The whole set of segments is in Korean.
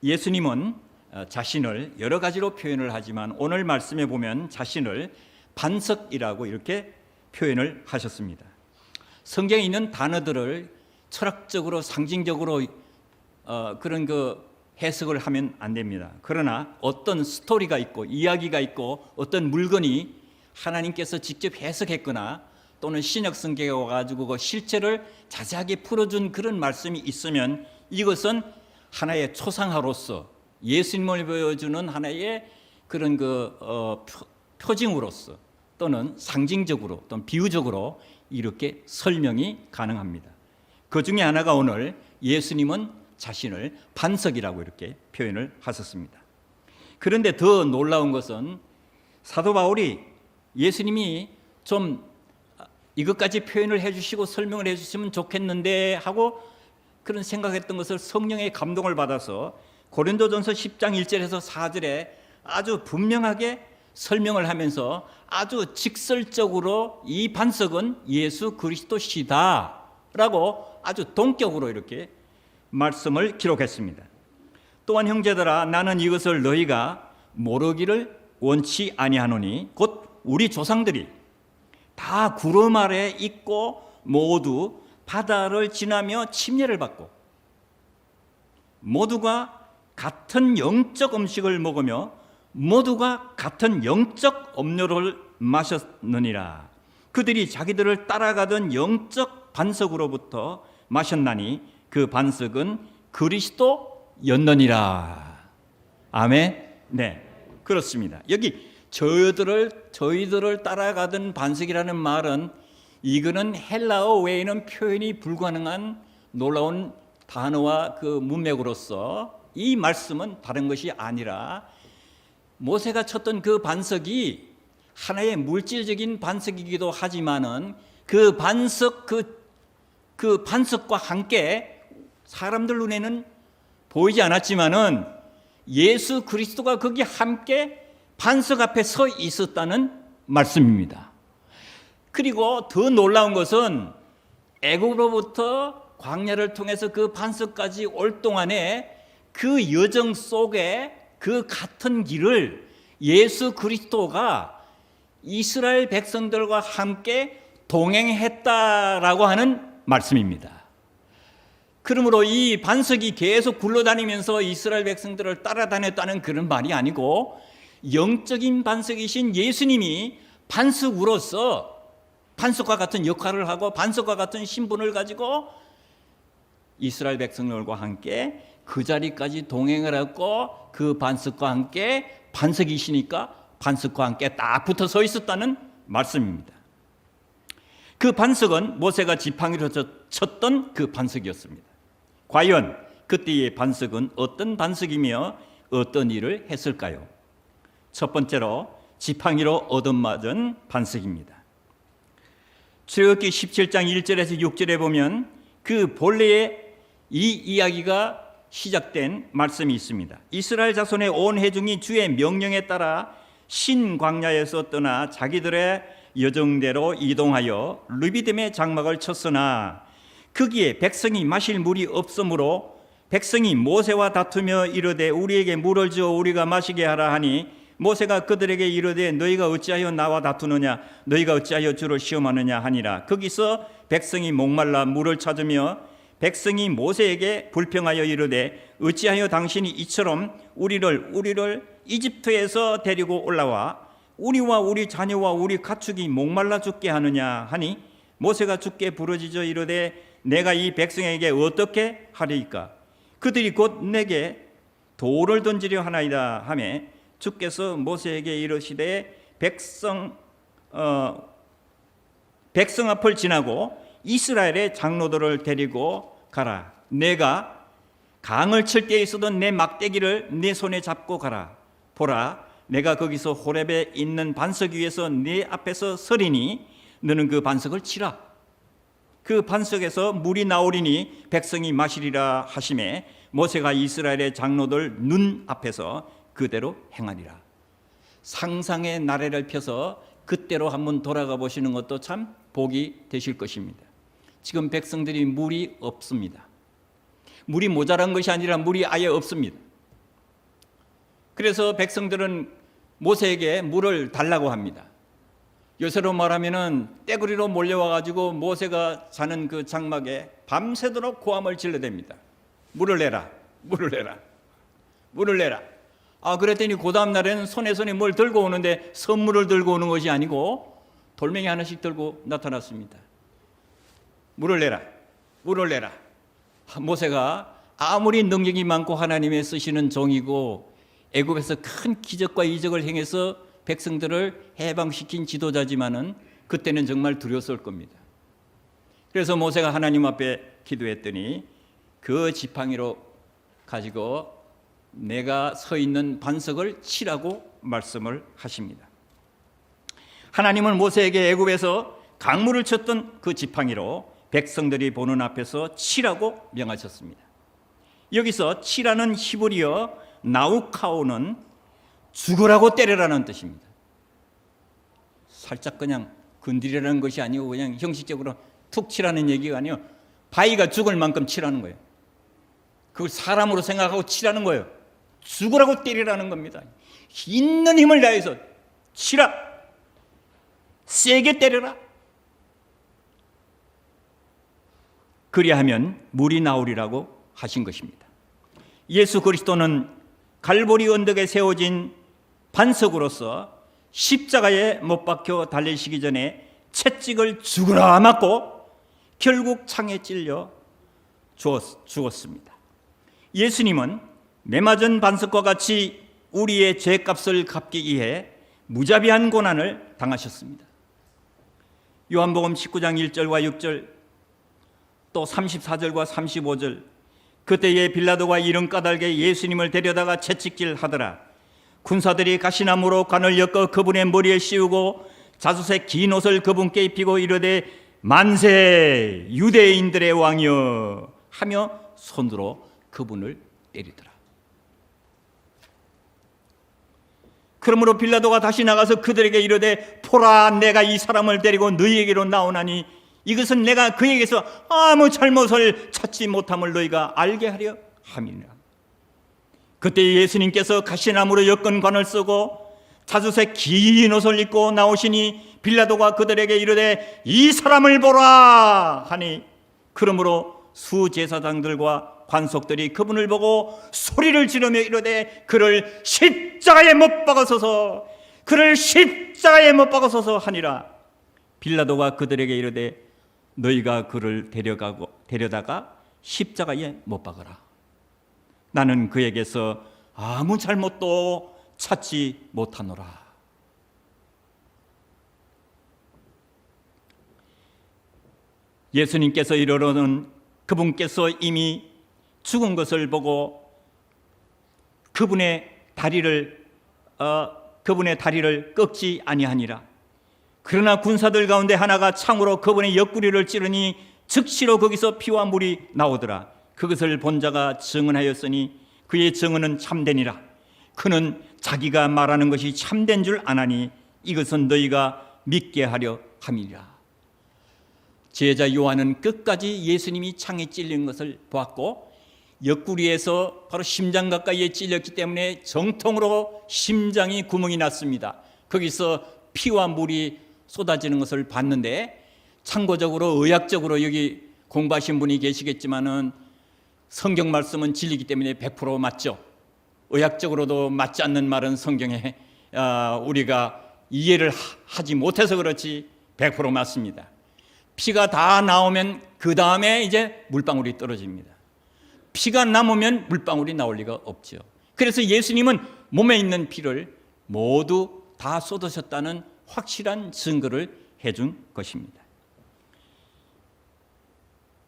예수님은 자신을 여러 가지로 표현을 하지만 오늘 말씀에 보면 자신을 반석이라고 이렇게 표현을 하셨습니다. 성경에 있는 단어들을 철학적으로 상징적으로 그런 해석을 하면 안 됩니다. 그러나 어떤 스토리가 있고 이야기가 있고 어떤 물건이 하나님께서 직접 해석했거나 또는 신약 성경에 와가지고 그 실체를 자세하게 풀어준 그런 말씀이 있으면 이것은 하나의 초상화로서 예수님을 보여주는 하나의 그런 표징으로서 또는 상징적으로 또는 비유적으로 이렇게 설명이 가능합니다. 그 중에 하나가 오늘 예수님은 자신을 반석이라고 이렇게 표현을 하셨습니다. 그런데 더 놀라운 것은 사도 바울이 예수님이 좀 이것까지 표현을 해주시고 설명을 해주시면 좋겠는데 하고 그런 생각했던 것을 성령의 감동을 받아서 고린도전서 10장 1절에서 4절에 아주 분명하게 설명을 하면서 아주 직설적으로 이 반석은 예수 그리스도시다 라고 아주 동격으로 이렇게 말씀을 기록했습니다. 또한 형제들아 나는 이것을 너희가 모르기를 원치 아니하노니 곧 우리 조상들이 다 구름 아래 있고 모두 바다를 지나며 침례를 받고 모두가 같은 영적 음식을 먹으며 모두가 같은 영적 음료를 마셨느니라. 그들이 자기들을 따라가던 영적 반석으로부터 마셨나니 그 반석은 그리스도였느니라. 아멘. 네, 그렇습니다. 여기 저희들을 따라가던 반석이라는 말은 이거는 헬라어 외에는 표현이 불가능한 놀라운 단어와 그 문맥으로서 이 말씀은 다른 것이 아니라 모세가 쳤던 그 반석이 하나의 물질적인 반석이기도 하지만은 그 반석과 함께 사람들 눈에는 보이지 않았지만은 예수 그리스도가 거기 함께 반석 앞에 서 있었다는 말씀입니다. 그리고 더 놀라운 것은 애굽으로부터 광야를 통해서 그 반석까지 올 동안에 그 여정 속에 그 같은 길을 예수 그리스도가 이스라엘 백성들과 함께 동행했다라고 하는 말씀입니다. 그러므로 이 반석이 계속 굴러다니면서 이스라엘 백성들을 따라다녔다는 그런 말이 아니고 영적인 반석이신 예수님이 반석으로서 반석과 같은 역할을 하고 반석과 같은 신분을 가지고 이스라엘 백성들과 함께 그 자리까지 동행을 했고 그 반석과 함께 반석이시니까 반석과 함께 딱 붙어 서 있었다는 말씀입니다. 그 반석은 모세가 지팡이로 쳤던 그 반석이었습니다. 과연 그때의 반석은 어떤 반석이며 어떤 일을 했을까요? 첫 번째로 지팡이로 얻어맞은 반석입니다. 출애굽기 17장 1절에서 6절에 보면 그 본래의 이 이야기가 시작된 말씀이 있습니다. 이스라엘 자손의 온 회중이 주의 명령에 따라 신광야에서 떠나 자기들의 여정대로 이동하여 르비딤의 장막을 쳤으나 거기에 백성이 마실 물이 없으므로 백성이 모세와 다투며 이르되 우리에게 물을 주어 우리가 마시게 하라 하니 모세가 그들에게 이르되 너희가 어찌하여 나와 다투느냐 너희가 어찌하여 주를 시험하느냐 하니라. 거기서 백성이 목말라 물을 찾으며 백성이 모세에게 불평하여 이르되 어찌하여 당신이 이처럼 우리를 이집트에서 데리고 올라와 우리와 우리 자녀와 우리 가축이 목말라 죽게 하느냐 하니 모세가 주께 부르짖어 이르되 내가 이 백성에게 어떻게 하리이까? 그들이 곧 내게 돌을 던지려 하나이다 하며 주께서 모세에게 이르시되 백성 앞을 지나고 이스라엘의 장로들을 데리고 가라. 내가 강을 칠 때에 쓰던 내 막대기를 네 손에 잡고 가라. 보라, 내가 거기서 호렙에 있는 반석 위에서 네 앞에서 서리니 너는 그 반석을 치라. 그 반석에서 물이 나오리니 백성이 마시리라 하시매 모세가 이스라엘의 장로들 눈 앞에서 그대로 행하리라. 상상의 나래를 펴서 그때로 한번 돌아가 보시는 것도 참 복이 되실 것입니다. 지금 백성들이 물이 없습니다. 물이 모자란 것이 아니라 물이 아예 없습니다. 그래서 백성들은 모세에게 물을 달라고 합니다. 요새로 말하면은 떼구리로 몰려와 가지고 모세가 자는 그 장막에 밤새도록 고함을 질러댑니다. 물을 내라, 물을 내라, 물을 내라. 그랬더니 그 다음 날에는 손에 뭘 들고 오는데 선물을 들고 오는 것이 아니고 돌멩이 하나씩 들고 나타났습니다. 물을 내라, 물을 내라. 모세가 아무리 능력이 많고 하나님의 쓰시는 종이고 애굽에서 큰 기적과 이적을 행해서 백성들을 해방시킨 지도자지만은 그때는 정말 두려웠을 겁니다. 그래서 모세가 하나님 앞에 기도했더니 그 지팡이로 가지고 내가 서 있는 반석을 치라고 말씀을 하십니다. 하나님은 모세에게 애굽에서 강물을 쳤던 그 지팡이로 백성들이 보는 앞에서 치라고 명하셨습니다. 여기서 치라는 히브리어 나우카오는 죽으라고 때려라는 뜻입니다. 살짝 그냥 건드리라는 것이 아니고 그냥 형식적으로 툭 치라는 얘기가 아니에요. 바위가 죽을 만큼 치라는 거예요. 그걸 사람으로 생각하고 치라는 거예요. 죽으라고 때리라는 겁니다. 있는 힘을 다해서 치라. 세게 때려라. 그리하면 물이 나오리라고 하신 것입니다. 예수 그리스도는 갈보리 언덕에 세워진 반석으로서 십자가에 못 박혀 달리시기 전에 채찍을 죽으라 맞고 결국 창에 찔려 죽었습니다. 예수님은 매맞은 반석과 같이 우리의 죄값을 갚기 위해 무자비한 고난을 당하셨습니다. 요한복음 19장 1절과 6절 또 34절과 35절 그때에 빌라도가 이른 까닭에 예수님을 데려다가 채찍질 하더라. 군사들이 가시나무로 관을 엮어 그분의 머리에 씌우고 자주색 긴 옷을 그분께 입히고 이르되 만세 유대인들의 왕이여 하며 손으로 그분을 때리더라. 그러므로 빌라도가 다시 나가서 그들에게 이르되 보라 내가 이 사람을 데리고 너희에게로 나오나니 이것은 내가 그에게서 아무 잘못을 찾지 못함을 너희가 알게 하려 함이니라. 그때 예수님께서 가시나무로 엮은 관을 쓰고 자주색 긴 옷을 입고 나오시니 빌라도가 그들에게 이르되 이 사람을 보라 하니 그러므로 수제사장들과 관속들이 그분을 보고 소리를 지르며 이르되 그를 십자가에 못 박아서서 그를 십자가에 못 박아서서 하니라. 빌라도가 그들에게 이르되 너희가 그를 데려다가 십자가에 못 박아라. 나는 그에게서 아무 잘못도 찾지 못하노라. 예수님께서 이르러는 그분께서 이미 죽은 것을 보고 그분의 다리를 꺾지 아니하니라. 그러나 군사들 가운데 하나가 창으로 그분의 옆구리를 찌르니 즉시로 거기서 피와 물이 나오더라. 그것을 본 자가 증언하였으니 그의 증언은 참되니라. 그는 자기가 말하는 것이 참된 줄 아나니 이것은 너희가 믿게 하려 함이니라. 제자 요한은 끝까지 예수님이 창에 찔린 것을 보았고 옆구리에서 바로 심장 가까이에 찔렸기 때문에 정통으로 심장이 구멍이 났습니다. 거기서 피와 물이 쏟아지는 것을 봤는데 참고적으로 의학적으로 여기 공부하신 분이 계시겠지만은 성경 말씀은 진리이기 때문에 100% 맞죠. 의학적으로도 맞지 않는 말은 성경에 우리가 이해를 하지 못해서 그렇지 100% 맞습니다. 피가 다 나오면 그 다음에 이제 물방울이 떨어집니다. 피가 남으면 물방울이 나올 리가 없죠. 그래서 예수님은 몸에 있는 피를 모두 다 쏟으셨다는 확실한 증거를 해준 것입니다.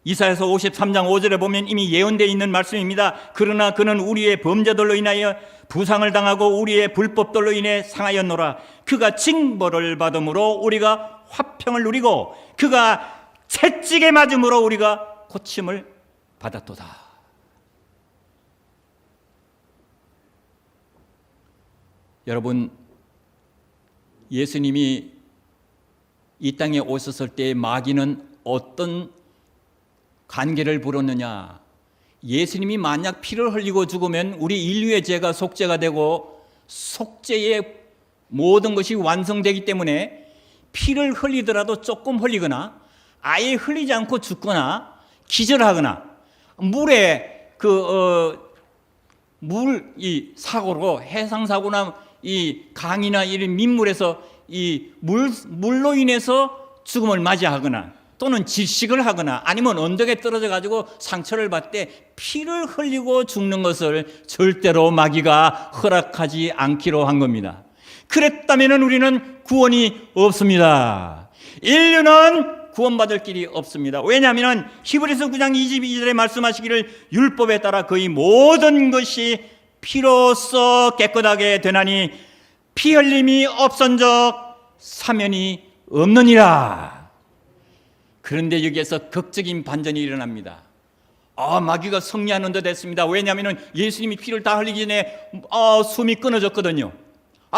이사야서 53장 5절에 보면 이미 예언되어 있는 말씀입니다. 그러나 그는 우리의 범죄들로 인하여 부상을 당하고 우리의 불법들로 인해 상하였노라. 그가 징벌을 받음으로 우리가 화평을 누리고 그가 채찍에 맞음으로 우리가 고침을 받았도다. 여러분, 예수님이 이 땅에 오셨을 때 마귀는 어떤 관계를 부렸느냐? 예수님이 만약 피를 흘리고 죽으면 우리 인류의 죄가 속죄가 되고 속죄의 모든 것이 완성되기 때문에 피를 흘리더라도 조금 흘리거나 아예 흘리지 않고 죽거나 기절하거나 물에 이 사고로 해상 사고나 이 강이나 이런 민물에서 이 물로 인해서 죽음을 맞이하거나 또는 질식을 하거나 아니면 언덕에 떨어져 가지고 상처를 받되 피를 흘리고 죽는 것을 절대로 마귀가 허락하지 않기로 한 겁니다. 그랬다면 우리는 구원이 없습니다. 인류는 구원받을 길이 없습니다. 왜냐하면 히브리서 9장 22절에 말씀하시기를 율법에 따라 거의 모든 것이 피로써 깨끗하게 되나니 피 흘림이 없은적 사면이 없느니라. 그런데 여기에서 극적인 반전이 일어납니다. 마귀가 승리하는 듯 했습니다. 왜냐하면 예수님이 피를 다 흘리기 전에 숨이 끊어졌거든요.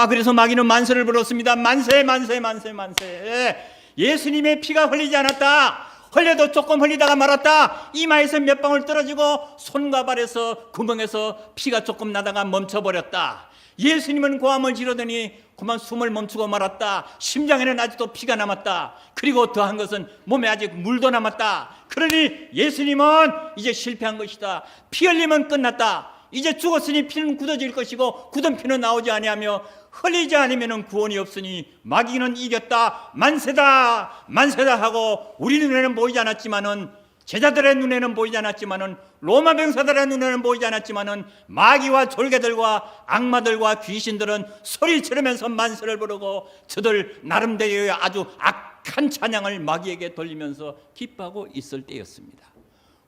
그래서 마귀는 만세를 불었습니다. 만세 만세 만세 만세. 예수님의 피가 흘리지 않았다. 흘려도 조금 흘리다가 말았다. 이마에서 몇 방울 떨어지고 손과 발에서 구멍에서 피가 조금 나다가 멈춰버렸다. 예수님은 고함을 지르더니 그만 숨을 멈추고 말았다. 심장에는 아직도 피가 남았다. 그리고 더한 것은 몸에 아직 물도 남았다. 그러니 예수님은 이제 실패한 것이다. 피 흘리면 끝났다. 이제 죽었으니 피는 굳어질 것이고 굳은 피는 나오지 아니하며 흘리지 않으면 구원이 없으니 마귀는 이겼다. 만세다 만세다 하고 우리 눈에는 보이지 않았지만은, 제자들의 눈에는 보이지 않았지만은, 로마 병사들의 눈에는 보이지 않았지만은 마귀와 졸개들과 악마들과 귀신들은 소리 지르면서 만세를 부르고 저들 나름대로의 아주 악한 찬양을 마귀에게 돌리면서 기뻐하고 있을 때였습니다.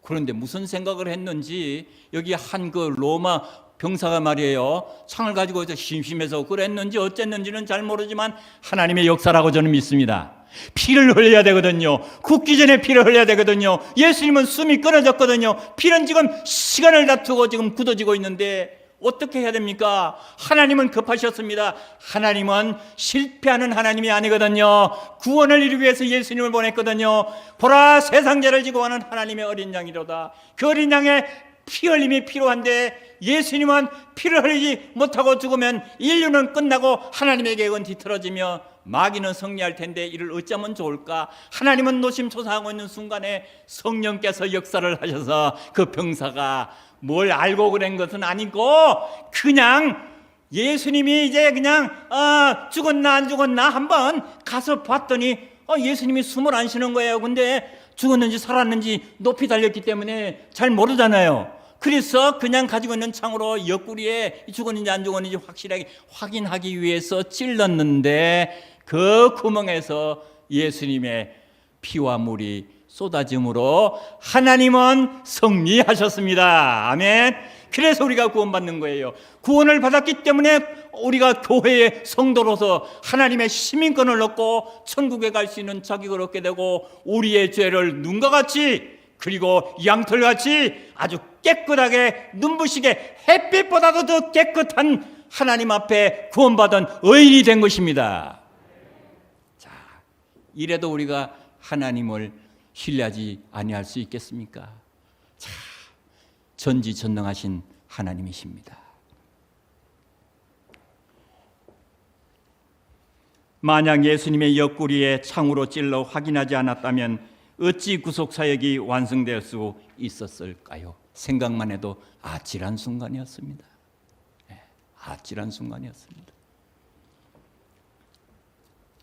그런데 무슨 생각을 했는지 여기 한 그 로마 병사가 말이에요, 창을 가지고 심심해서 그랬는지 어쨌는지는 잘 모르지만 하나님의 역사라고 저는 믿습니다. 피를 흘려야 되거든요. 굳기 전에 피를 흘려야 되거든요. 예수님은 숨이 끊어졌거든요. 피는 지금 시간을 다투고 지금 굳어지고 있는데 어떻게 해야 됩니까? 하나님은 급하셨습니다. 하나님은 실패하는 하나님이 아니거든요. 구원을 이루기 위해서 예수님을 보냈거든요. 보라, 세상 죄를 지고 가는 하나님의 어린 양이로다. 그 어린 양의 피 흘림이 필요한데 예수님은 피를 흘리지 못하고 죽으면 인류는 끝나고 하나님의 계획은 뒤틀어지며 마귀는 승리할 텐데 이를 어쩌면 좋을까? 하나님은 노심초사하고 있는 순간에 성령께서 역사를 하셔서 그 병사가 뭘 알고 그런 것은 아니고 그냥 예수님이 이제 그냥 죽었나 안 죽었나 한번 가서 봤더니 예수님이 숨을 안 쉬는 거예요. 근데 죽었는지 살았는지 높이 달렸기 때문에 잘 모르잖아요. 그래서 그냥 가지고 있는 창으로 옆구리에 죽었는지 안 죽었는지 확실하게 확인하기 위해서 찔렀는데 그 구멍에서 예수님의 피와 물이 쏟아짐으로 하나님은 승리하셨습니다. 아멘. 그래서 우리가 구원받는 거예요. 구원을 받았기 때문에 우리가 교회의 성도로서 하나님의 시민권을 얻고 천국에 갈 수 있는 자격을 얻게 되고 우리의 죄를 눈과 같이 그리고 양털같이 아주 깨끗하게 눈부시게 햇빛보다도 더 깨끗한 하나님 앞에 구원받은 의인이 된 것입니다. 자, 이래도 우리가 하나님을 신뢰하지 아니할 수 있겠습니까? 자, 전지전능하신 하나님이십니다. 만약 예수님의 옆구리에 창으로 찔러 확인하지 않았다면 어찌 구속사역이 완성될 수 있었을까요? 생각만 해도 아찔한 순간이었습니다. 아찔한 순간이었습니다.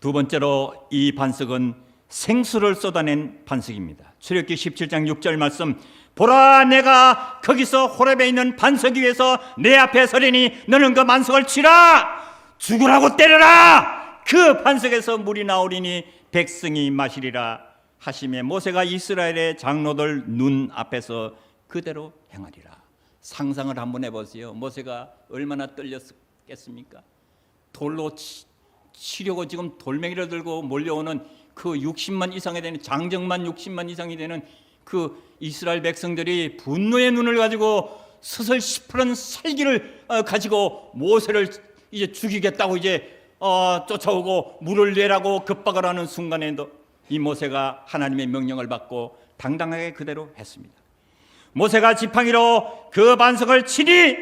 두 번째로 이 반석은 생수를 쏟아낸 반석입니다. 출애굽기 17장 6절 말씀, 보라, 내가 거기서 호렙에 있는 반석 위에서 내 앞에 서리니 너는 그 반석을 치라, 죽으라고 때려라. 그 반석에서 물이 나오리니 백성이 마시리라 하시매 모세가 이스라엘의 장로들 눈 앞에서 그대로 행하리라. 상상을 한번 해보세요. 모세가 얼마나 떨렸겠습니까? 돌로 치려고 지금 돌멩이를 들고 몰려오는 그 60만 이상이 되는, 장정만 60만 이상이 되는 그 이스라엘 백성들이 분노의 눈을 가지고 스슬 시퍼런 살기를 가지고 모세를 이제 죽이겠다고 이제 쫓아오고 물을 내라고 급박을 하는 순간에도 이 모세가 하나님의 명령을 받고 당당하게 그대로 했습니다. 모세가 지팡이로 그 반석을 치니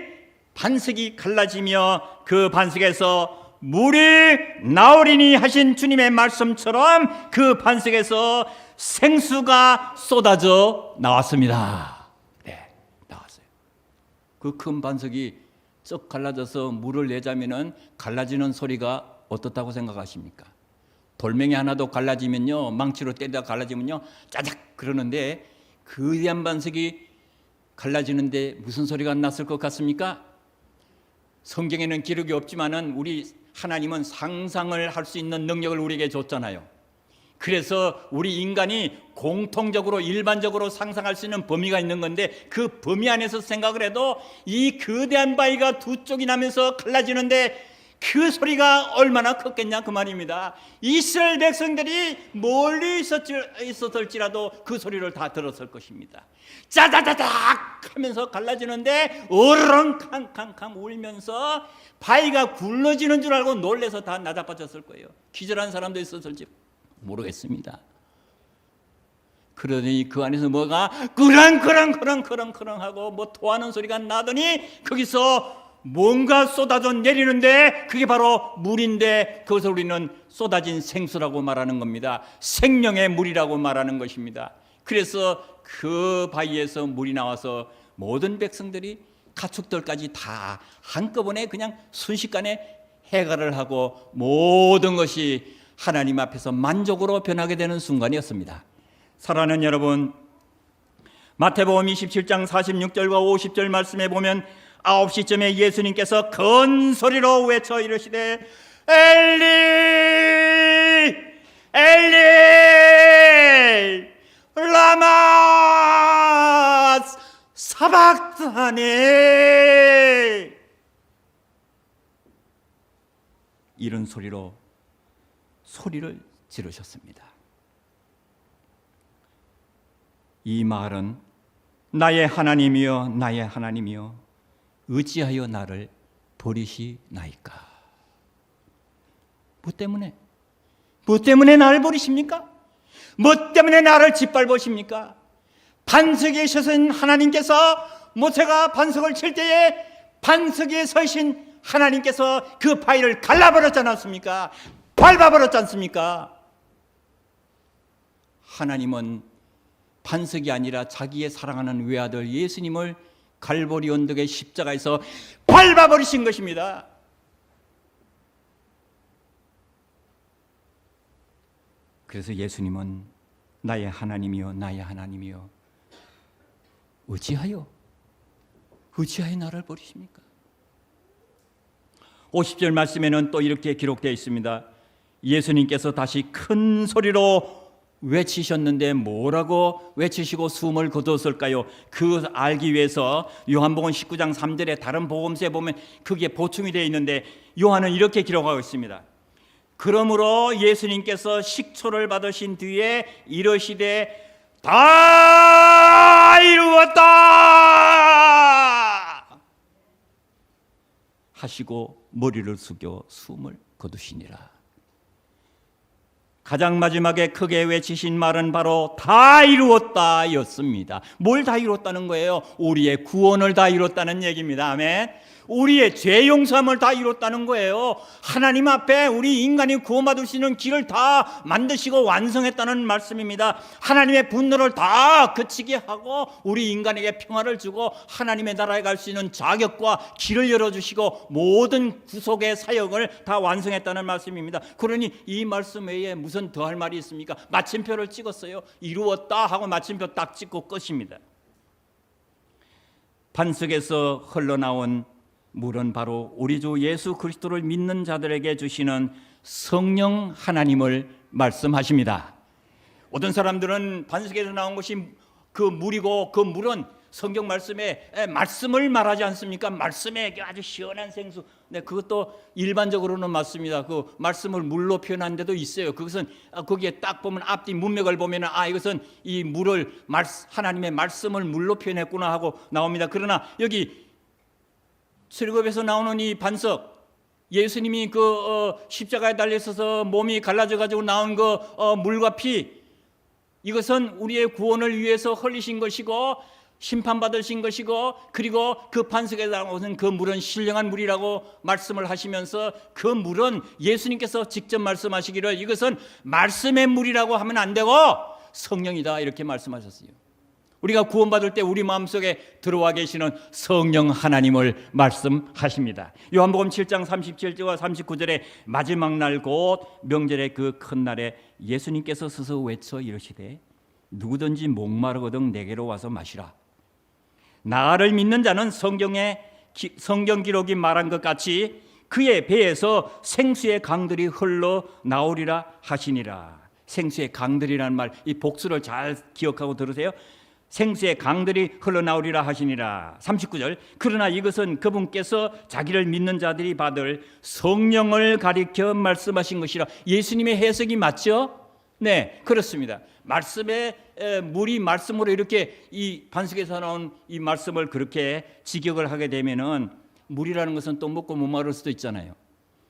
반석이 갈라지며 그 반석에서 물이 나오리니 하신 주님의 말씀처럼 그 반석에서 생수가 쏟아져 나왔습니다. 네, 나왔어요. 그 큰 반석이 쩍 갈라져서 물을 내자면은 갈라지는 소리가 어떻다고 생각하십니까? 돌멩이 하나도 갈라지면요, 망치로 때리다 갈라지면요, 짜작 그러는데 그 위대한 반석이 갈라지는데 무슨 소리가 났을 것 같습니까? 성경에는 기록이 없지만은 우리 하나님은 상상을 할 수 있는 능력을 우리에게 줬잖아요. 그래서 우리 인간이 공통적으로 일반적으로 상상할 수 있는 범위가 있는 건데 그 범위 안에서 생각을 해도 이 거대한 바위가 두 쪽이 나면서 갈라지는데 그 소리가 얼마나 컸겠냐 그 말입니다. 이스라엘 백성들이 멀리 있었을지라도 그 소리를 다 들었을 것입니다. 짜자자작 하면서 갈라지는데 어르렁 캉캉캉 울면서 바위가 굴러지는 줄 알고 놀래서 다 나자빠졌을 거예요. 기절한 사람도 있었을지 모르겠습니다. 그러더니 그 안에서 뭐가 그렁그렁 하고 뭐 토하는 소리가 나더니 거기서 뭔가 쏟아져 내리는데 그게 바로 물인데 그것을 우리는 쏟아진 생수라고 말하는 겁니다. 생명의 물이라고 말하는 것입니다. 그래서 그 바위에서 물이 나와서 모든 백성들이 가축들까지 다 한꺼번에 그냥 순식간에 해갈을 하고 모든 것이 하나님 앞에서 만족으로 변하게 되는 순간이었습니다. 사랑하는 여러분, 마태복음 27장 46절과 50절 말씀에 보면 9시쯤에 예수님께서 큰 소리로 외쳐 이르시되 엘리 엘리 라마 사박다니 이런 소리로 소리를 지르셨습니다. 이 말은 나의 하나님이여 나의 하나님이여 어찌하여 나를 버리시나이까? 뭐 때문에 나를 버리십니까? 뭐 때문에 나를 짓밟으십니까? 반석에 서신 하나님께서 모세가 반석을 칠 때에 반석에 서신 하나님께서 그 바위를 갈라버렸지 않았습니까? 밟아버렸지 않습니까? 하나님은 반석이 아니라 자기의 사랑하는 외아들 예수님을 갈보리 언덕의 십자가에서 밟아버리신 것입니다. 그래서 예수님은 나의 하나님이여 나의 하나님이여 어찌하여 나를 버리십니까? 50절 말씀에는 또 이렇게 기록되어 있습니다. 예수님께서 다시 큰 소리로 외치셨는데 뭐라고 외치시고 숨을 거두었을까요? 그 알기 위해서 요한복음 19장 3절에 다른 복음서에 보면 그게 보충이 되어 있는데 요한은 이렇게 기록하고 있습니다. 그러므로 예수님께서 식초를 받으신 뒤에 이르시되 다 이루었다 하시고 머리를 숙여 숨을 거두시니라. 가장 마지막에 크게 외치신 말은 바로 다 이루었다 였습니다. 뭘 다 이뤘다는 거예요? 우리의 구원을 다 이뤘다는 얘기입니다. 아멘. 우리의 죄 용서함을 다 이뤘다는 거예요. 하나님 앞에 우리 인간이 구원받을 수 있는 길을 다 만드시고 완성했다는 말씀입니다. 하나님의 분노를 다 그치게 하고 우리 인간에게 평화를 주고 하나님의 나라에 갈 수 있는 자격과 길을 열어주시고 모든 구속의 사역을 다 완성했다는 말씀입니다. 그러니 이 말씀 외에 무슨 더할 말이 있습니까? 마침표를 찍었어요. 이루었다 하고 마침표 딱 찍고 끝입니다. 반석에서 흘러나온 물은 바로 우리 주 예수 그리스도를 믿는 자들에게 주시는 성령 하나님을 말씀하십니다. 어떤 사람들은 반석에서 나온 것이 그 물이고 그 물은 성경 말씀에 말씀을 말하지 않습니까? 말씀에 아주 시원한 생수. 네, 그것도 일반적으로는 맞습니다. 그 말씀을 물로 표현한 데도 있어요. 그것은 거기에 딱 보면 앞뒤 문맥을 보면은 이것은 이 물을 하나님의 말씀을 물로 표현했구나 하고 나옵니다. 그러나 여기 출애굽에서 나오는 이 반석, 예수님이 십자가에 달려 있어서 몸이 갈라져 가지고 나온 물과 피, 이것은 우리의 구원을 위해서 흘리신 것이고 심판받으신 것이고, 그리고 그 반석에 나오는 그 물은 신령한 물이라고 말씀을 하시면서, 그 물은 예수님께서 직접 말씀하시기를 이것은 말씀의 물이라고 하면 안 되고 성령이다, 이렇게 말씀하셨어요. 우리가 구원받을 때 우리 마음속에 들어와 계시는 성령 하나님을 말씀하십니다. 요한복음 7장 37절과 39절에 마지막 날 곧 명절의 그 큰 날에 예수님께서 서서 외쳐 이르시되 누구든지 목마르거든 내게로 와서 마시라. 나를 믿는 자는 성경 기록이 말한 것 같이 그의 배에서 생수의 강들이 흘러 나오리라 하시니라. 생수의 강들이라는 말, 이 복수를 잘 기억하고 들으세요. 생수의 강들이 흘러나오리라 하시니라. 39절, 그러나 이것은 그분께서 자기를 믿는 자들이 받을 성령을 가리켜 말씀하신 것이라. 예수님의 해석이 맞죠? 네, 그렇습니다. 말씀의 물이 말씀으로 이렇게 이 반석에서 나온 이 말씀을 그렇게 직역을 하게 되면은 물이라는 것은 또 먹고 못 마를 수도 있잖아요.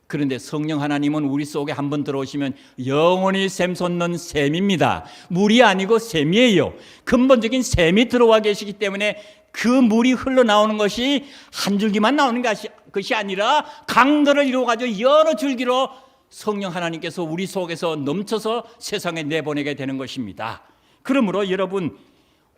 그런데 성령 하나님은 우리 속에 한번 들어오시면 영원히 샘솟는 샘입니다. 물이 아니고 샘이에요. 근본적인 샘이 들어와 계시기 때문에 그 물이 흘러나오는 것이 한 줄기만 나오는 것이 아니라 강들을 이루어가지고 여러 줄기로 성령 하나님께서 우리 속에서 넘쳐서 세상에 내보내게 되는 것입니다. 그러므로 여러분,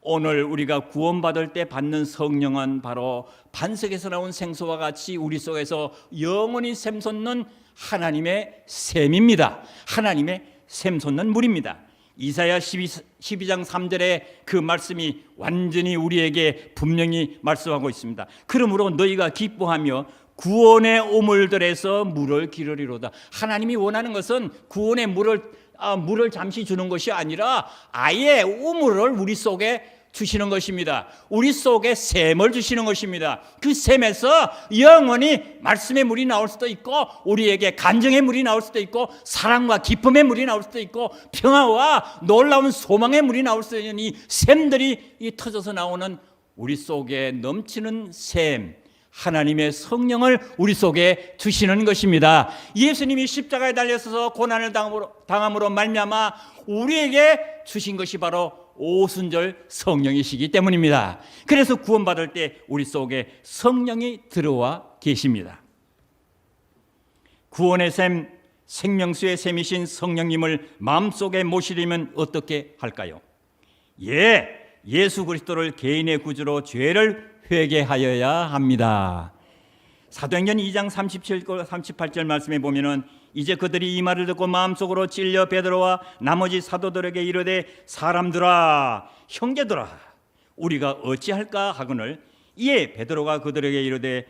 오늘 우리가 구원받을 때 받는 성령은 바로 반석에서 나온 생수와 같이 우리 속에서 영원히 샘솟는 하나님의 샘입니다. 하나님의 샘솟는 물입니다. 이사야 12장 3절에 그 말씀이 완전히 우리에게 분명히 말씀하고 있습니다. 그러므로 너희가 기뻐하며 구원의 우물들에서 물을 기르리로다. 하나님이 원하는 것은 구원의 물을 잠시 주는 것이 아니라 아예 우물을 우리 속에 주시는 것입니다. 우리 속에 샘을 주시는 것입니다. 그 샘에서 영원히 말씀의 물이 나올 수도 있고, 우리에게 간증의 물이 나올 수도 있고, 사랑과 기쁨의 물이 나올 수도 있고, 평화와 놀라운 소망의 물이 나올 수도 있는 이 샘들이 터져서 나오는 우리 속에 넘치는 샘, 하나님의 성령을 우리 속에 주시는 것입니다. 예수님이 십자가에 달려서 고난을 당함으로 말미암아 우리에게 주신 것이 바로 오순절 성령이시기 때문입니다. 그래서 구원받을 때 우리 속에 성령이 들어와 계십니다. 구원의 샘, 생명수의 샘이신 성령님을 마음속에 모시려면 어떻게 할까요? 예수 그리스도를 개인의 구주로 죄를 회개하여야 합니다. 사도행전 2장 38절 말씀에 보면은 이제 그들이 이 말을 듣고 마음속으로 찔려 베드로와 나머지 사도들에게 이르되 사람들아 형제들아 우리가 어찌할까 하거늘 이에 베드로가 그들에게 이르되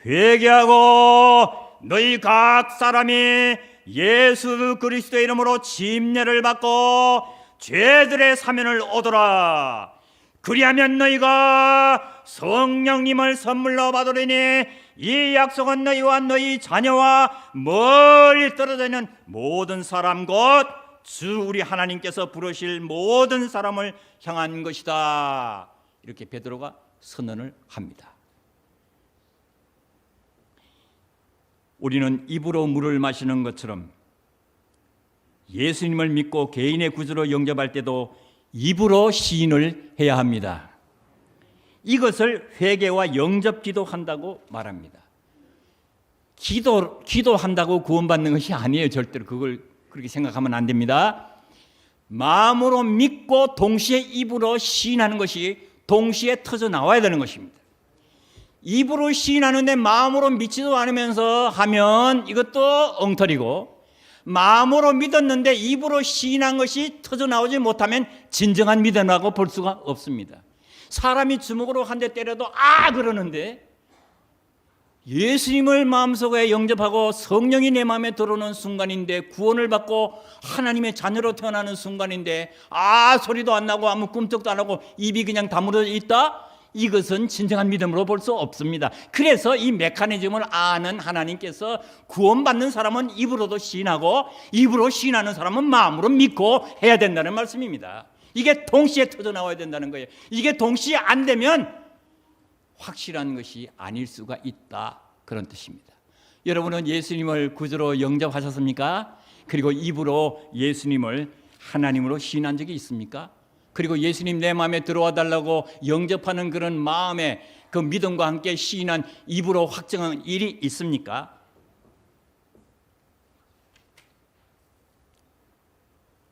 회개하고 너희 각 사람이 예수 그리스도의 이름으로 침례를 받고 죄들의 사면을 얻어라. 그리하면 너희가 성령님을 선물로 받으리니 이 약속은 너희와 너희 자녀와 멀리 떨어져 있는 모든 사람 곧 주 우리 하나님께서 부르실 모든 사람을 향한 것이다. 이렇게 베드로가 선언을 합니다. 우리는 입으로 물을 마시는 것처럼 예수님을 믿고 개인의 구주로 영접할 때도 입으로 시인을 해야 합니다. 이것을 회개와 영접 기도한다고 말합니다. 기도한다고 구원받는 것이 아니에요. 절대로 그걸 그렇게 생각하면 안 됩니다. 마음으로 믿고 동시에 입으로 시인하는 것이 동시에 터져 나와야 되는 것입니다. 입으로 시인하는데 마음으로 믿지도 않으면서 하면 이것도 엉터리고, 마음으로 믿었는데 입으로 시인한 것이 터져 나오지 못하면 진정한 믿음이라고 볼 수가 없습니다. 사람이 주먹으로 한 대 때려도 그러는데 예수님을 마음속에 영접하고 성령이 내 마음에 들어오는 순간인데, 구원을 받고 하나님의 자녀로 태어나는 순간인데 소리도 안 나고 아무 꿈쩍도 안 하고 입이 그냥 다물어 있다? 이것은 진정한 믿음으로 볼 수 없습니다. 그래서 이 메커니즘을 아는 하나님께서 구원받는 사람은 입으로도 시인하고 입으로 시인하는 사람은 마음으로 믿고 해야 된다는 말씀입니다. 이게 동시에 터져 나와야 된다는 거예요. 이게 동시에 안 되면 확실한 것이 아닐 수가 있다, 그런 뜻입니다. 여러분은 예수님을 구주로 영접하셨습니까? 그리고 입으로 예수님을 하나님으로 시인한 적이 있습니까? 그리고 예수님 내 마음에 들어와 달라고 영접하는 그런 마음에 그 믿음과 함께 시인한 입으로 확증한 일이 있습니까?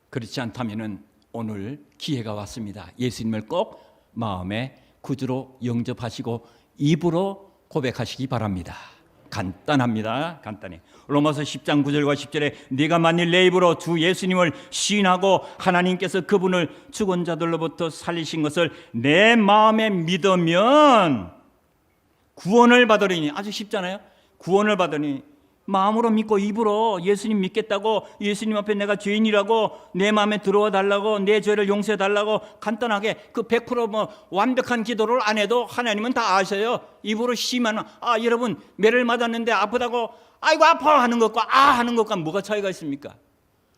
그렇지 않다면 오늘 기회가 왔습니다. 예수님을 꼭 마음의 구주로 영접하시고 입으로 고백하시기 바랍니다. 간단합니다. 간단히. 로마서 10장 9절과 10절에 네가 만일 내 입으로 주 예수님을 시인하고 하나님께서 그분을 죽은 자들로부터 살리신 것을 내 마음에 믿으면 구원을 받으리니. 아주 쉽잖아요. 구원을 받으니 마음으로 믿고 입으로 예수님 믿겠다고, 예수님 앞에 내가 죄인이라고, 내 마음에 들어와 달라고, 내 죄를 용서해 달라고 간단하게 그 100% 완벽한 기도를 안 해도 하나님은 다 아셔요. 입으로 시만 여러분 매를 맞았는데 아프다고 아이고 아파 하는 것과 하는 것과 뭐가 차이가 있습니까?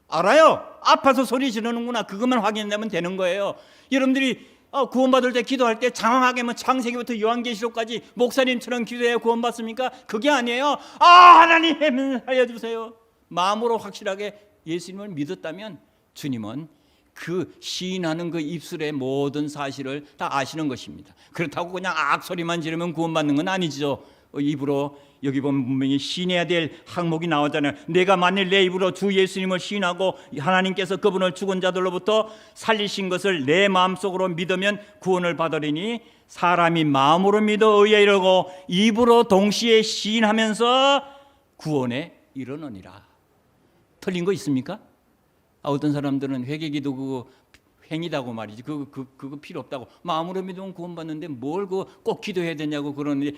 알아요. 아파서 소리 지르는구나. 그것만 확인되면 되는 거예요. 여러분들이 구원받을 때 기도할 때 장황하게 창세기부터 요한계시록까지 목사님처럼 기도해야 구원받습니까? 그게 아니에요. 하나님 살려주세요. 마음으로 확실하게 예수님을 믿었다면 주님은 그 시인하는 그 입술의 모든 사실을 다 아시는 것입니다. 그렇다고 그냥 악소리만 지르면 구원받는 건 아니죠. 입으로 여기 보면 분명히 시인해야 될 항목이 나오잖아요. 내가 만일 내 입으로 주 예수님을 시인하고 하나님께서 그분을 죽은 자들로부터 살리신 것을 내 마음속으로 믿으면 구원을 받으리니 사람이 마음으로 믿어 의에 이르고 입으로 동시에 시인하면서 구원에 이르느니라. 틀린 거 있습니까? 어떤 사람들은 회개기도 그거 행위다고 말이지. 그거 필요 없다고. 마음으로 믿으면 구원받는데 뭘 꼭 기도해야 되냐고 그러는데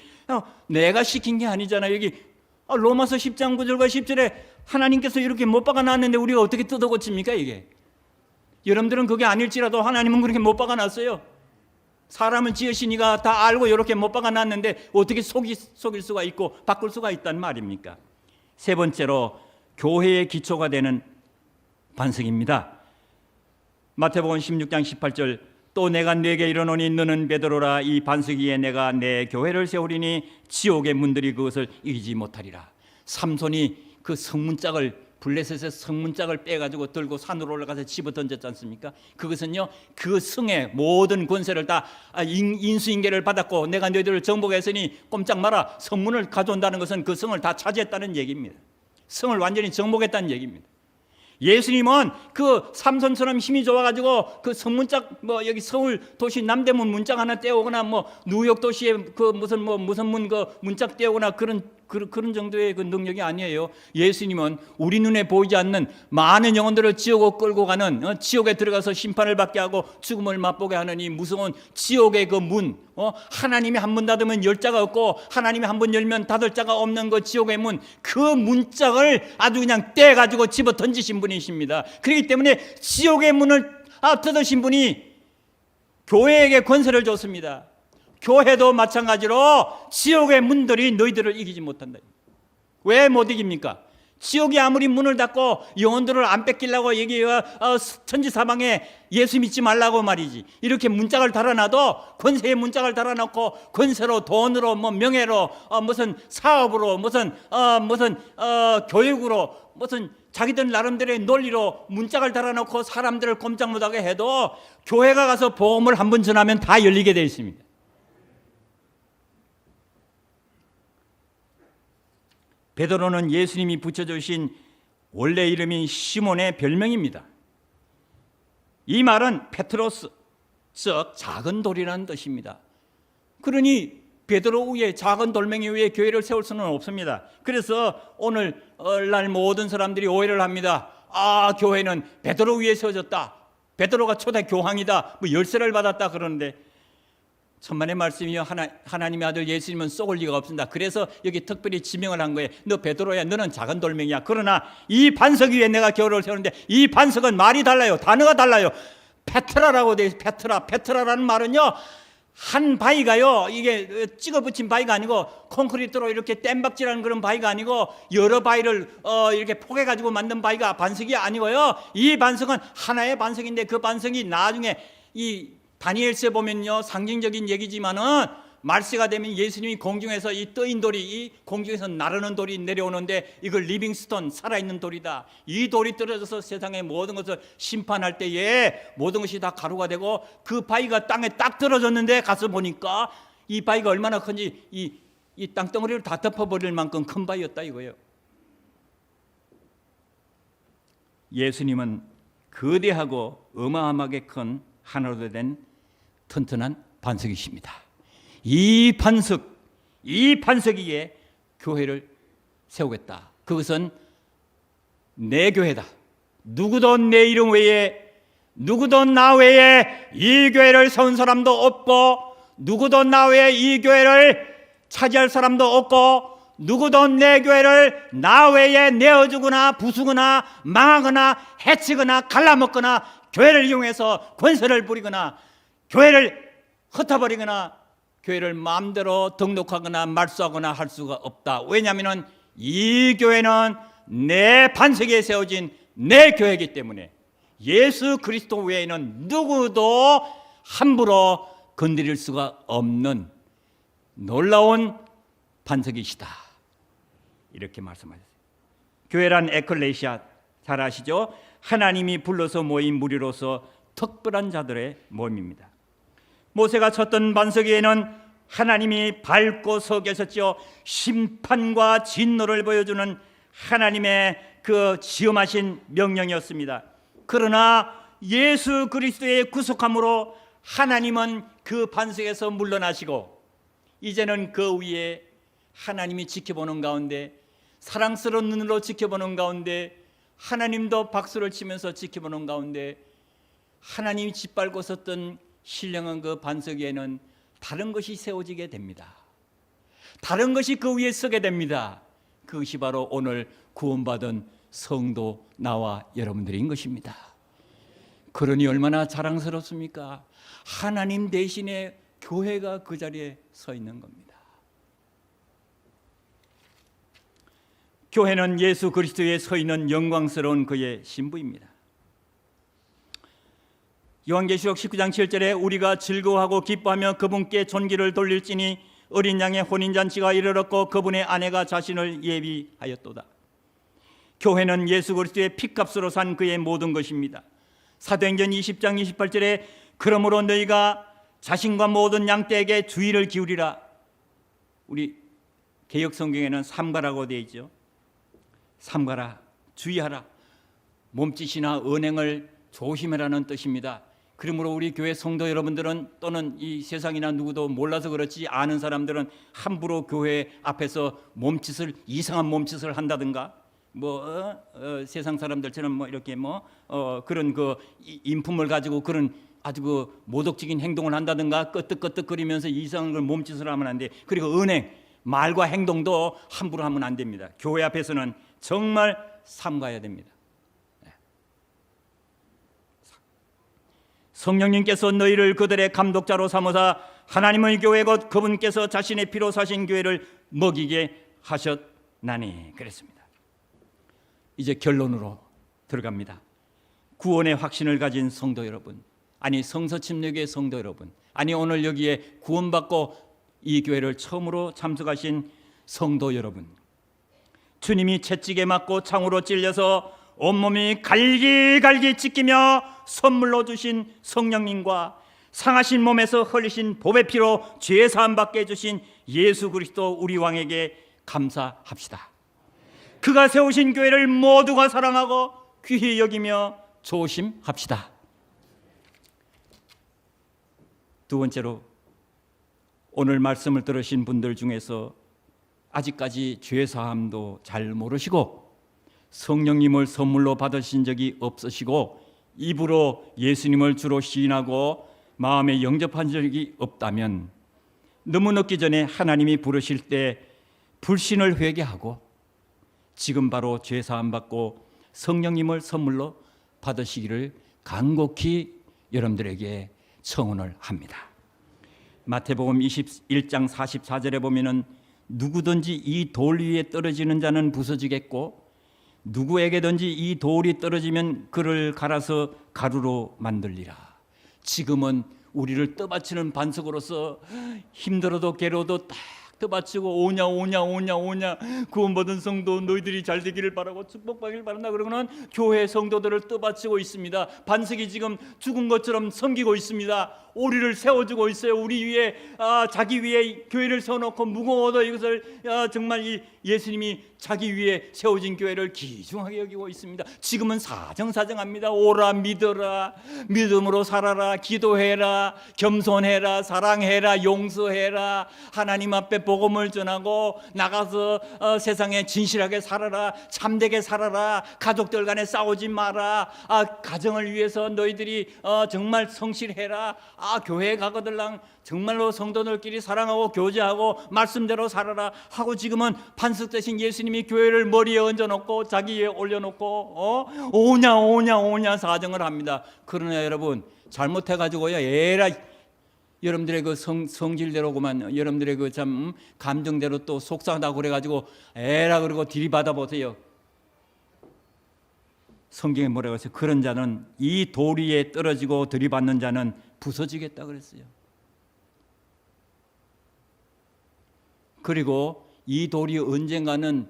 내가 시킨 게 아니잖아. 여기 로마서 10장 9절과 10절에 하나님께서 이렇게 못 박아 놨는데 우리가 어떻게 뜯어 고칩니까 이게? 여러분들은 그게 아닐지라도 하나님은 그렇게 못 박아 놨어요. 사람은 지으시니가 다 알고 이렇게 못 박아 놨는데 어떻게 속일 수가 있고 바꿀 수가 있단 말입니까? 세 번째로 교회의 기초가 되는 반석입니다. 마태복음 16장 18절 또 내가 네게 이르노니 너는 베드로라 이 반석 위에 내가 내 교회를 세우리니 지옥의 문들이 그것을 이기지 못하리라. 삼손이 그 성문짝을 블레셋의 성문짝을 빼가지고 들고 산으로 올라가서 집어 던졌지 않습니까? 그것은요 그 성의 모든 권세를 다 인수인계를 받았고 내가 너희들을 정복했으니 꼼짝 마라. 성문을 가져온다는 것은 그 성을 다 차지했다는 얘기입니다. 성을 완전히 정복했다는 얘기입니다. 예수님은 그 삼손처럼 힘이 좋아가지고 그 성문짝 여기 서울 도시 남대문 문짝 하나 떼오거나 뉴욕 도시에 그 무슨 문 그 문짝 떼오거나 그런 정도의 그 능력이 아니에요. 예수님은 우리 눈에 보이지 않는 많은 영혼들을 지옥으로 끌고 가는 지옥에 들어가서 심판을 받게 하고 죽음을 맛보게 하는 이 무서운 지옥의 그 문, 하나님이 한 번 닫으면 열 자가 없고 하나님이 한 번 열면 닫을 자가 없는 그 지옥의 문, 그 문짝을 아주 그냥 떼가지고 집어 던지신 분이십니다. 그렇기 때문에 지옥의 문을 뜯으신 분이 교회에게 권세를 줬습니다. 교회도 마찬가지로 지옥의 문들이 너희들을 이기지 못한다. 왜 못 이깁니까? 지옥이 아무리 문을 닫고 영혼들을 안 뺏기려고 얘기해요. 천지사방에 예수 믿지 말라고 말이지. 이렇게 문짝을 달아놔도 권세의 문짝을 달아놓고 권세로 돈으로 명예로 무슨 사업으로 무슨 교육으로 무슨 자기들 나름대로의 논리로 문짝을 달아놓고 사람들을 꼼짝 못하게 해도 교회가 가서 복음을 한번 전하면 다 열리게 되어 있습니다. 베드로는 예수님이 붙여주신 원래 이름인 시몬의 별명입니다. 이 말은 페트로스, 즉 작은 돌이라는 뜻입니다. 그러니 베드로 위에 작은 돌멩이 위에 교회를 세울 수는 없습니다. 그래서 오늘날 모든 사람들이 오해를 합니다. 교회는 베드로 위에 세워졌다. 베드로가 초대 교황이다. 열쇠를 받았다 그러는데 천만의 말씀이요 하나님의 아들 예수님은 썩을 리가 없습니다. 그래서 여기 특별히 지명을 한 거예요. 너 베드로야. 너는 작은 돌멩이야. 그러나 이 반석 위에 내가 교회를 세우는데 이 반석은 말이 달라요. 단어가 달라요. 페트라라고 돼 있어요. 페트라라는 말은요 한 바위가요 이게 찍어 붙인 바위가 아니고 콘크리트로 이렇게 땜박질하는 그런 바위가 아니고 여러 바위를 이렇게 포개 가지고 만든 바위가 반석이 아니고요. 이 반석은 하나의 반석인데 그 반석이 나중에 이 다니엘서에 보면요 상징적인 얘기지만은 말세가 되면 예수님이 공중에서 이 떠인 돌이, 이 공중에서 나르는 돌이 내려오는데 이걸 리빙스톤, 살아있는 돌이다. 이 돌이 떨어져서 세상의 모든 것을 심판할 때에 모든 것이 다 가루가 되고, 그 바위가 땅에 딱 떨어졌는데 가서 보니까 이 바위가 얼마나 큰지 이 땅덩어리를 다 덮어버릴 만큼 큰 바위였다 이거예요. 예수님은 거대하고 어마어마하게 큰 하나로 된 튼튼한 반석이십니다. 이 반석 위에 교회를 세우겠다. 그것은 내 교회다. 누구도 내 이름 외에, 누구도 나 외에 이 교회를 세운 사람도 없고, 누구도 나 외에 이 교회를 차지할 사람도 없고, 누구도 내 교회를 나 외에 내어주거나 부수거나 망하거나 해치거나 갈라먹거나 교회를 이용해서 권세를 부리거나 교회를 흩어버리거나 교회를 마음대로 등록하거나 말소하거나 할 수가 없다. 왜냐하면 이 교회는 내 반석에 세워진 내 교회이기 때문에 예수 그리스도 외에는 누구도 함부로 건드릴 수가 없는 놀라운 반석이시다. 이렇게 말씀하셨어요. 교회란 에클레시아 잘 아시죠? 하나님이 불러서 모인 무리로서 특별한 자들의 모임입니다. 모세가 쳤던 반석 위에는 하나님이 밟고 서 계셨죠. 심판과 진노를 보여주는 하나님의 그 지엄하신 명령이었습니다. 그러나 예수 그리스도의 구속함으로 하나님은 그 반석에서 물러나시고 이제는 그 위에 하나님이 지켜보는 가운데, 사랑스러운 눈으로 지켜보는 가운데, 하나님도 박수를 치면서 지켜보는 가운데 하나님이 짓밟고 섰던 신령한 그 반석 위에는 다른 것이 세워지게 됩니다. 다른 것이 그 위에 서게 됩니다. 그것이 바로 오늘 구원받은 성도 나와 여러분들인 것입니다. 그러니 얼마나 자랑스럽습니까? 하나님 대신에 교회가 그 자리에 서 있는 겁니다. 교회는 예수 그리스도에 서 있는 영광스러운 그의 신부입니다. 요한계시록 19장 7절에 우리가 즐거워하고 기뻐하며 그분께 존귀를 돌릴지니 어린 양의 혼인잔치가 이르렀고 그분의 아내가 자신을 예비하였도다. 교회는 예수 그리스도의 피값으로 산 그의 모든 것입니다. 사도행전 20장 28절에 그러므로 너희가 자신과 모든 양떼에게 주의를 기울이라. 우리 개역성경에는 삼가라고 되어 있죠. 삼가라, 주의하라. 몸짓이나 언행을 조심하라는 뜻입니다. 그러므로 우리 교회 성도 여러분들은 또는 이 세상이나 누구도 몰라서 그렇지 아는 사람들은 함부로 교회 앞에서 몸짓을, 이상한 몸짓을 한다든가 세상 사람들처럼 이렇게 그런 그 인품을 가지고 그런 아주 그 모독적인 행동을 한다든가 끄떡끄떡거리면서 이상한 걸 몸짓을 하면 안 돼. 그리고 은행, 말과 행동도 함부로 하면 안 됩니다. 교회 앞에서는 정말 삼가야 됩니다. 성령님께서 너희를 그들의 감독자로 삼으사 하나님의 교회 곧 그분께서 자신의 피로 사신 교회를 먹이게 하셨나니 그랬습니다. 이제 결론으로 들어갑니다. 구원의 확신을 가진 성도 여러분, 아니 성서침례교회 성도 여러분, 아니 오늘 여기에 구원받고 이 교회를 처음으로 참석하신 성도 여러분, 주님이 채찍에 맞고 창으로 찔려서 온몸이 갈기갈기 찢기며 선물로 주신 성령님과 상하신 몸에서 흘리신 보배 피로 죄 사함 받게 해주신 예수 그리스도 우리 왕에게 감사합시다. 그가 세우신 교회를 모두가 사랑하고 귀히 여기며 조심합시다. 두 번째로, 오늘 말씀을 들으신 분들 중에서 아직까지 죄 사함도 잘 모르시고 성령님을 선물로 받으신 적이 없으시고 입으로 예수님을 주로 시인하고 마음에 영접한 적이 없다면 너무 늦기 전에 하나님이 부르실 때 불신을 회개하고 지금 바로 죄 사함 받고 성령님을 선물로 받으시기를 간곡히 여러분들에게 청원을 합니다. 마태복음 21장 44절에 보면은 누구든지 이 돌 위에 떨어지는 자는 부서지겠고 누구에게든지 이 돌이 떨어지면 그를 갈아서 가루로 만들리라. 지금은 우리를 떠받치는 반석으로서 힘들어도 괴로워도 딱 떠받치고 오냐 오냐 오냐 오냐 구원받은 성도 너희들이 잘 되기를 바라고 축복받기를 바란다 그러고는 교회 성도들을 떠받치고 있습니다. 반석이 지금 죽은 것처럼 섬기고 있습니다. 오리를 세워주고 있어요. 우리 위에 자기 위에 교회를 세워놓고 무거워도 이것을 정말 이 예수님이 자기 위에 세워진 교회를 귀중하게 여기고 있습니다. 지금은 사정사정합니다. 오라 믿어라, 믿음으로 살아라, 기도해라, 겸손해라, 사랑해라, 용서해라, 하나님 앞에 복음을 전하고 나가서 세상에 진실하게 살아라, 참되게 살아라, 가족들 간에 싸우지 마라, 가정을 위해서 너희들이 정말 성실해라, 교회에 가거들랑 정말로 성도들끼리 사랑하고 교제하고 말씀대로 살아라 하고 지금은 반석 대신 예수님이 교회를 머리에 얹어놓고 자기 위에 올려놓고 오냐 오냐 오냐 사정을 합니다. 그러나 여러분 잘못해가지고요, 에라 여러분들의 그 성질대로구만, 여러분들의 그 참 감정대로 또 속상하다고 그래가지고 에라 그러고 들이받아 보세요. 성경에 뭐라고 했어요? 그런 자는 이 돌 위에 떨어지고 들이받는 자는 부서지겠다 그랬어요. 그리고 이 돌이 언젠가는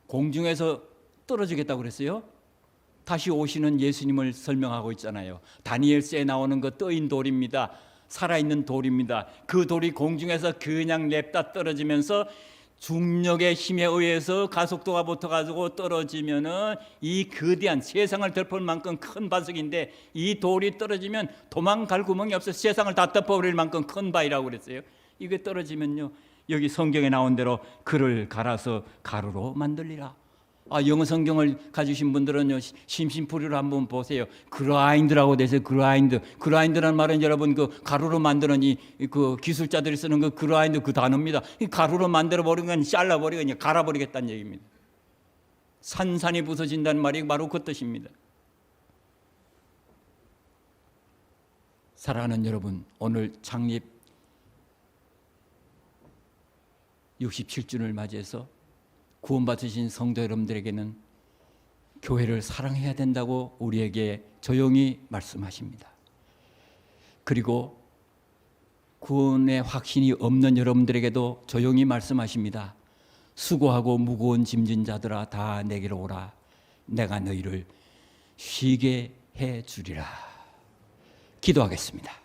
공중에서 떨어지겠다고 그랬어요. 다시 오시는 예수님을 설명하고 있잖아요. 다니엘서에 나오는 그 떠인 돌입니다. 살아있는 돌입니다. 그 돌이 공중에서 그냥 냅다 떨어지면서 중력의 힘에 의해서 가속도가 붙어가지고 떨어지면은 이 거대한 세상을 덮을 만큼 큰 반석인데 이 돌이 떨어지면 도망갈 구멍이 없어 세상을 다 덮어버릴 만큼 큰 바위라고 그랬어요. 이게 떨어지면요, 여기 성경에 나온 대로 그를 갈아서 가루로 만들리라. 영어 성경을 가지신 분들은요, 심심풀이로 한번 보세요. 그라인드라고 되세요. 그라인드라는 말은 여러분 그 가루로 만드는 그 기술자들이 쓰는 그 그라인드 그 단어입니다. 이 가루로 만들어 버리는 건 잘라버리고 그냥 갈아버리겠다는 얘기입니다. 산산이 부서진다는 말이 바로 그 뜻입니다. 사랑하는 여러분, 오늘 창립 67주년을 맞이해서 구원받으신 성도 여러분들에게는 교회를 사랑해야 된다고 우리에게 조용히 말씀하십니다. 그리고 구원의 확신이 없는 여러분들에게도 조용히 말씀하십니다. 수고하고 무거운 짐진 자들아 다 내게로 오라. 내가 너희를 쉬게 해 주리라. 기도하겠습니다.